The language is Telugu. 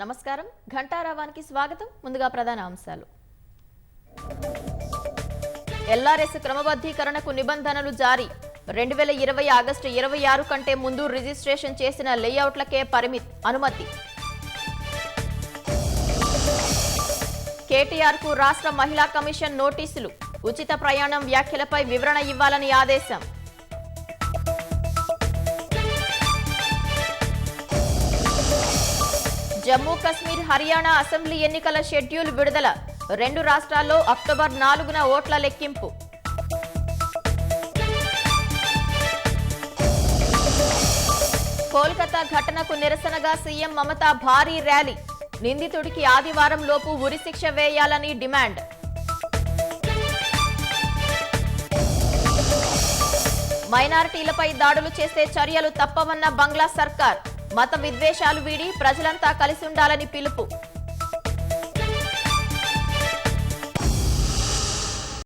నమస్కారం ఘంటారావానికి స్వాగతం. ముందుగా ప్రధాన అంశాలు. ఎల్ఆర్ఎస్ క్రమబద్ధీకరణకు నిబంధనలు జారీ. 2020 ఆగస్టు 26 కంటే ముందు రిజిస్ట్రేషన్ చేసిన లేఅవుట్లకే అనుమతి. కేటీఆర్ కు రాష్ట్ర మహిళా కమిషన్ నోటీసులు. ఉచిత ప్రయాణం వ్యాఖ్యలపై వివరణ ఇవ్వాలని ఆదేశం. జమ్మూ కశ్మీర్, హర్యానా అసెంబ్లీ ఎన్నికల షెడ్యూల్ విడుదల. 2 రాష్ట్రాల్లో అక్టోబర్ 4న ఓట్ల లెక్కింపు. కోల్కతా ఘటనకు నిరసనగా సీఎం మమతా భారీ ర్యాలీ. నిందితుడికి ఆదివారం లోపు ఉరిశిక్ష వేయాలని డిమాండ్. మైనారిటీలపై దాడులు చేస్తే చర్యలు తప్పవన్న బంగ్లా సర్కార్. మత విద్వేషాలు వీడి ప్రజలంతా కలిసి ఉండాలని పిలుపు.